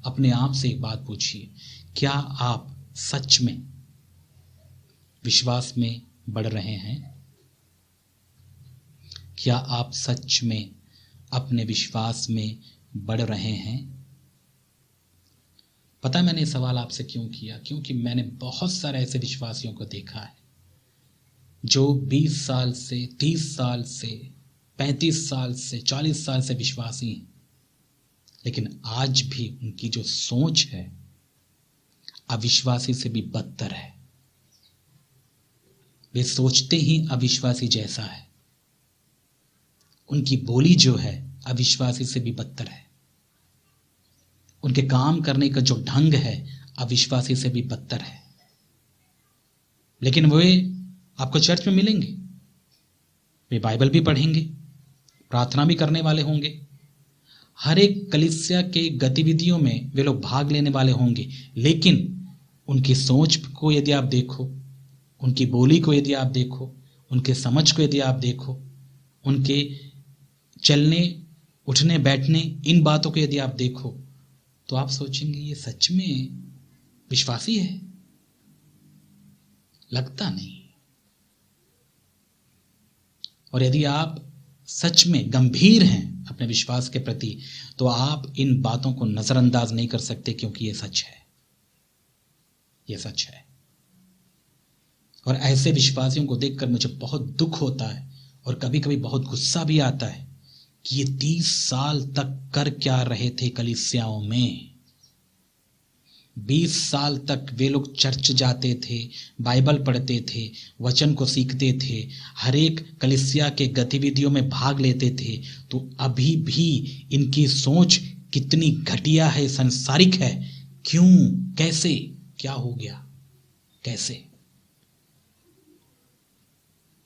अपने आप से एक बात पूछिए, क्या आप सच में विश्वास में बढ़ रहे हैं? क्या आप सच में अपने विश्वास में बढ़ रहे हैं? पता है मैंने ये सवाल आपसे क्यों किया? क्योंकि मैंने बहुत सारे ऐसे विश्वासियों को देखा है जो 20 साल से, 30 साल से, 35 साल से, 40 साल से विश्वासी हैं, लेकिन आज भी उनकी जो सोच है अविश्वासी से भी बदतर है। वे सोचते ही अविश्वासी जैसा है, उनकी बोली जो है अविश्वासी से भी बदतर है, उनके काम करने का जो ढंग है अविश्वासी से भी बदतर है। लेकिन वे आपको चर्च में मिलेंगे, वे बाइबल भी पढ़ेंगे, प्रार्थना भी करने वाले होंगे, हर एक कलीसिया के गतिविधियों में वे लोग भाग लेने वाले होंगे, लेकिन उनकी सोच को यदि आप देखो, उनकी बोली को यदि आप देखो, उनके समझ को यदि आप देखो, उनके चलने उठने बैठने इन बातों को यदि आप देखो, तो आप सोचेंगे ये सच में विश्वासी है? लगता नहीं। और यदि आप सच में गंभीर हैं अपने विश्वास के प्रति, तो आप इन बातों को नजरअंदाज नहीं कर सकते, क्योंकि ये सच है, ये सच है। और ऐसे विश्वासियों को देखकर मुझे बहुत दुख होता है और कभी कभी बहुत गुस्सा भी आता है कि ये 30 साल तक कर क्या रहे थे कलीसियाओं में। 20 साल तक वे लोग चर्च जाते थे, बाइबल पढ़ते थे, वचन को सीखते थे, हर एक कलीसिया के गतिविधियों में भाग लेते थे, तो अभी भी इनकी सोच कितनी घटिया है, संसारिक है। क्यों? कैसे? क्या हो गया? कैसे?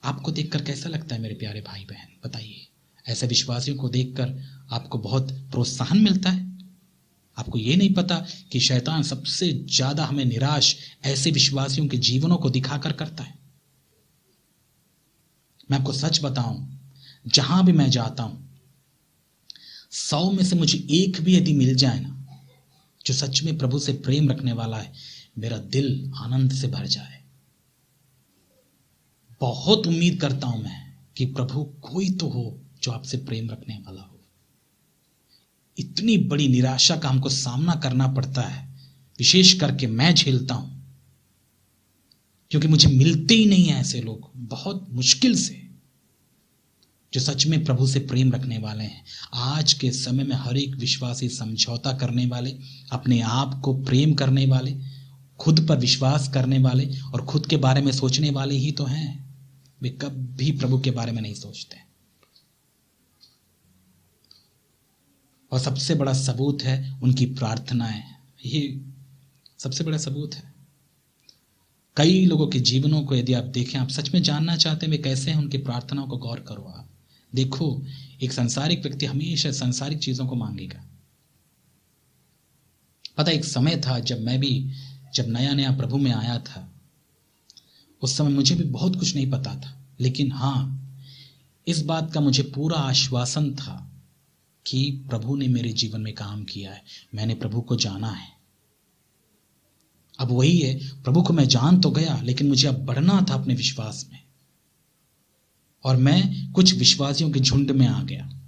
आपको देखकर कैसा लगता है मेरे प्यारे भाई बहन? बताइए। ऐसे विश्वासियों को देखकर आपको बहुत प्रोत्साहन मिलता है? आपको ये नहीं पता कि शैतान सबसे ज्यादा हमें निराश ऐसे विश्वासियों के जीवनों को दिखाकर करता है? मैं आपको सच बताऊं, जहां भी मैं जाता हूं, 100 में से मुझे एक भी यदि मिल जाए ना, जो सच में प्रभु से प्रेम रखने वाला है, मेरा दिल आनंद से भर जाए। बहुत उम्मीद करता हूं मैं कि प्रभु कोई तो हो जो आपसे प्रेम रखने वाला हो। इतनी बड़ी निराशा का हमको सामना करना पड़ता है, विशेष करके मैं झेलता हूं, क्योंकि मुझे मिलते ही नहीं है ऐसे लोग, बहुत मुश्किल से, जो सच में प्रभु से प्रेम रखने वाले हैं। आज के समय में हर एक विश्वासी समझौता करने वाले, अपने आप को प्रेम करने वाले, खुद पर विश्वास करने वाले और खुद के बारे में सोचने वाले ही तो हैं। वे कभी प्रभु के बारे में नहीं सोचते। और सबसे बड़ा सबूत है उनकी प्रार्थनाएं। ये सबसे बड़ा सबूत है। कई लोगों के जीवनों को यदि आप देखें, आप सच में जानना चाहते हैं वे कैसे हैं, उनकी प्रार्थनाओं को गौर करो। आप देखो, एक संसारिक व्यक्ति हमेशा संसारिक चीजों को मांगेगा। पता, एक समय था जब नया नया प्रभु में आया था, उस समय मुझे भी बहुत कुछ नहीं पता था, लेकिन हाँ, इस बात का मुझे पूरा आश्वासन था कि प्रभु ने मेरे जीवन में काम किया है, मैंने प्रभु को जाना है। अब वही है, प्रभु को मैं जान तो गया, लेकिन मुझे अब बढ़ना था अपने विश्वास में। और मैं कुछ विश्वासियों के झुंड में आ गया,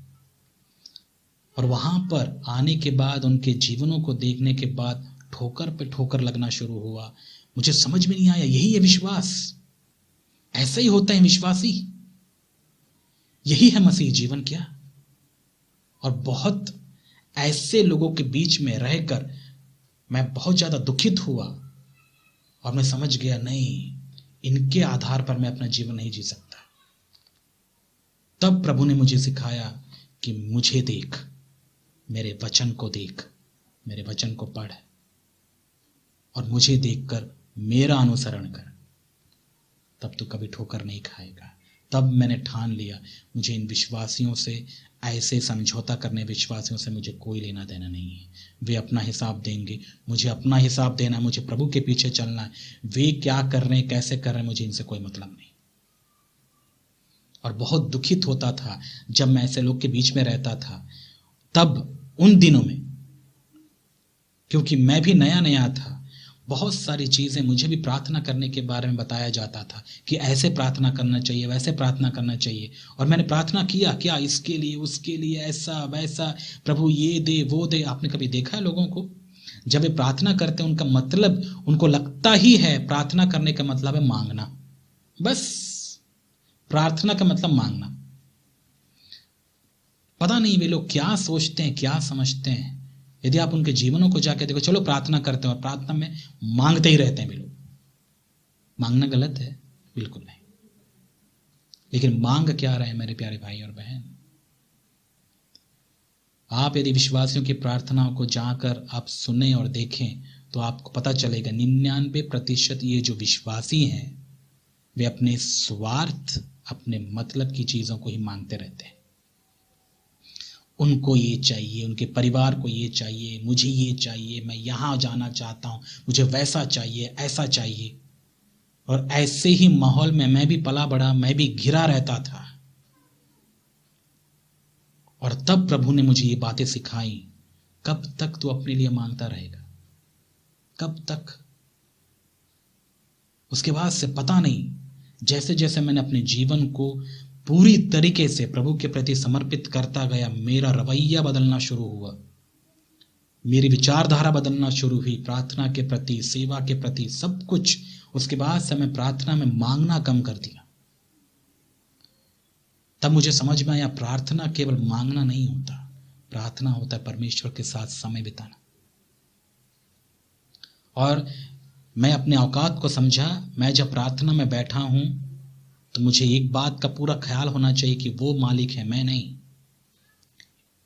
और वहां पर आने के बाद, उनके जीवनों को देखने के बाद ठोकर पे ठोकर लगना शुरू हुआ। मुझे समझ में नहीं आया, यही है विश्वास? ऐसा ही होता है विश्वासी? यही है मसीह जीवन क्या? और बहुत ऐसे लोगों के बीच में रहकर मैं बहुत ज्यादा दुखित हुआ, और मैं समझ गया, नहीं, इनके आधार पर मैं अपना जीवन नहीं जी सकता। तब प्रभु ने मुझे सिखाया कि मुझे देख, मेरे वचन को देख, मेरे वचन को पढ़, और मुझे देखकर मेरा अनुसरण कर, तब तो कभी ठोकर नहीं खाएगा। तब मैंने ठान लिया, मुझे इन विश्वासियों से, ऐसे समझौता करने विश्वासियों से मुझे कोई लेना देना नहीं है। वे अपना हिसाब देंगे, मुझे अपना हिसाब देना है, मुझे प्रभु के पीछे चलना है। वे क्या कर रहे हैं, कैसे कर रहे हैं, मुझे इनसे कोई मतलब नहीं। और बहुत दुखित होता था जब मैं ऐसे लोग के बीच में रहता था। तब उन दिनों में क्योंकि मैं भी नया नया था। बहुत सारी चीज़ें मुझे भी प्रार्थना करने के बारे में बताया जाता था कि ऐसे प्रार्थना करना चाहिए, वैसे प्रार्थना करना चाहिए। और मैंने प्रार्थना किया, क्या इसके लिए उसके लिए, ऐसा वैसा, प्रभु ये दे वो दे। आपने कभी देखा है लोगों को जब वे प्रार्थना करते हैं, उनका मतलब, उनको लगता ही है प्रार्थना करने का मतलब है मांगना। बस प्रार्थना का मतलब मांगना। पता नहीं वे लोग क्या सोचते हैं, क्या समझते हैं। यदि आप उनके जीवनों को जाके देखो, चलो प्रार्थना करते हैं और प्रार्थना में मांगते ही रहते हैं वे लोग। मांगना गलत है? बिल्कुल नहीं। लेकिन मांग क्या रहे हैं मेरे प्यारे भाई और बहन? आप यदि विश्वासियों की प्रार्थनाओं को जाकर आप सुने और देखें तो आपको पता चलेगा 99% ये जो विश्वासी हैं वे अपने स्वार्थ, अपने मतलब की चीजों को ही मांगते रहते हैं। उनको ये चाहिए, उनके परिवार को ये चाहिए, मुझे ये चाहिए, मैं यहाँ जाना चाहता हूँ, मुझे वैसा चाहिए, ऐसा चाहिए। और ऐसे ही माहौल में मैं भी पला बड़ा, मैं भी घिरा रहता था। और तब प्रभु ने मुझे ये बातें सिखाई, कब तक तू अपने लिए मांगता रहेगा? कब तक? उसके बाद से पता नहीं, जैसे जैसे मैंने अपने जीवन को पूरी तरीके से प्रभु के प्रति समर्पित करता गया, मेरा रवैया बदलना शुरू हुआ, मेरी विचारधारा बदलना शुरू हुई प्रार्थना के प्रति, सेवा के प्रति, सब कुछ। उसके बाद से मैं प्रार्थना में मांगना कम कर दिया। तब मुझे समझ में आया, प्रार्थना केवल मांगना नहीं होता, प्रार्थना होता है परमेश्वर के साथ समय बिताना। और मैं अपने औकात को समझा। मैं जब प्रार्थना में बैठा हूं तो मुझे एक बात का पूरा ख्याल होना चाहिए कि वो मालिक है, मैं नहीं।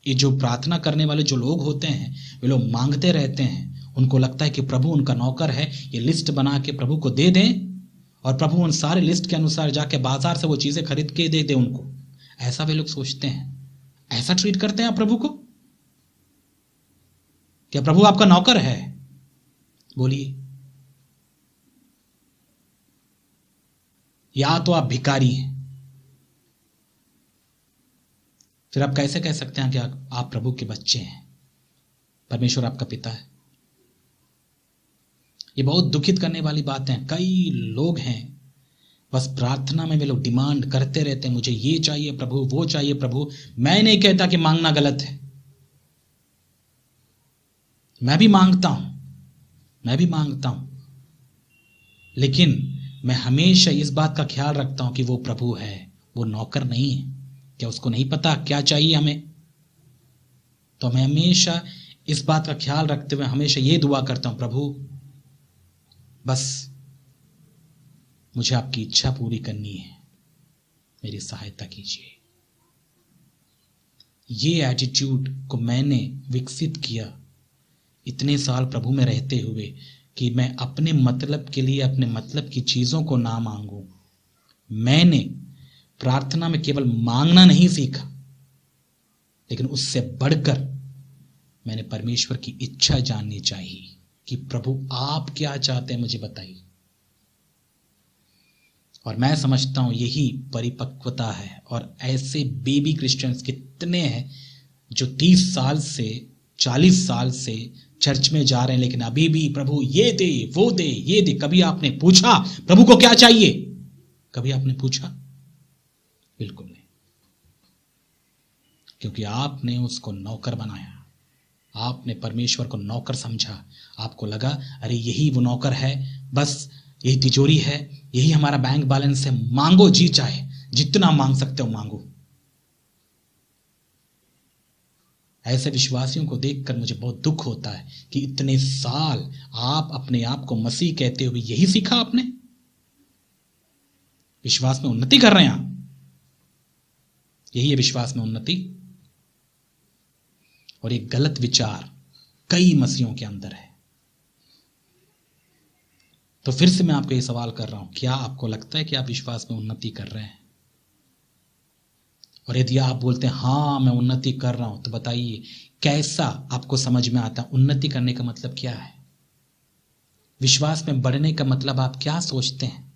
ये जो प्रार्थना करने वाले जो लोग होते हैं, वे लोग मांगते रहते हैं। उनको लगता है कि प्रभु उनका नौकर है, ये लिस्ट बना के प्रभु को दे दें और प्रभु उन सारे लिस्ट के अनुसार जाके बाजार से वो चीजें खरीद के दे दे उनको। ऐसा वे लोग सोचते हैं। ऐसा ट्रीट करते हैं आप प्रभु को? क्या प्रभु आपका नौकर है? बोलिए। या तो आप भिखारी हैं। फिर आप कैसे कह सकते हैं कि आप प्रभु के बच्चे हैं, परमेश्वर आपका पिता है? ये बहुत दुखित करने वाली बात है। कई लोग हैं बस प्रार्थना में वे लोग डिमांड करते रहते हैं, मुझे ये चाहिए प्रभु, वो चाहिए प्रभु। मैं नहीं कहता कि मांगना गलत है, मैं भी मांगता हूं, लेकिन मैं हमेशा इस बात का ख्याल रखता हूं कि वो प्रभु है, वो नौकर नहीं है। क्या उसको नहीं पता क्या चाहिए हमें? तो मैं हमेशा इस बात का ख्याल रखते हुए हमेशा ये दुआ करता हूं, प्रभु बस मुझे आपकी इच्छा पूरी करनी है, मेरी सहायता कीजिए। ये एटीट्यूड को मैंने विकसित किया इतने साल प्रभु में रहते हुए कि मैं अपने मतलब के लिए, अपने मतलब की चीजों को ना मांगूं। मैंने प्रार्थना में केवल मांगना नहीं सीखा, लेकिन उससे बढ़कर मैंने परमेश्वर की इच्छा जाननी चाहिए कि प्रभु आप क्या चाहते हैं, मुझे बताइए। और मैं समझता हूं यही परिपक्वता है। और ऐसे बेबी क्रिश्चियंस कितने हैं जो 30 साल से 40 साल से चर्च में जा रहे हैं, लेकिन अभी भी प्रभु ये दे वो दे ये दे। कभी आपने पूछा प्रभु को क्या चाहिए? कभी आपने पूछा? बिल्कुल नहीं, क्योंकि आपने उसको नौकर बनाया, आपने परमेश्वर को नौकर समझा। आपको लगा अरे यही वो नौकर है, बस यही तिजोरी है, यही हमारा बैंक बैलेंस है, मांगो जी चाहे जितना मांग सकते हो मांगो। ऐसे विश्वासियों को देखकर मुझे बहुत दुख होता है कि इतने साल आप अपने आप को मसीह कहते हुए यही सीखा आपने? विश्वास में उन्नति कर रहे हैं आप? यही है विश्वास में उन्नति? और एक गलत विचार कई मसीहों के अंदर है। तो फिर से मैं आपको ये सवाल कर रहा हूं, क्या आपको लगता है कि आप विश्वास में उन्नति कर रहे हैं? और यदि आप बोलते हैं हाँ मैं उन्नति कर रहा हूं, तो बताइए कैसा आपको समझ में आता है? उन्नति करने का मतलब क्या है? विश्वास में बढ़ने का मतलब आप क्या सोचते हैं?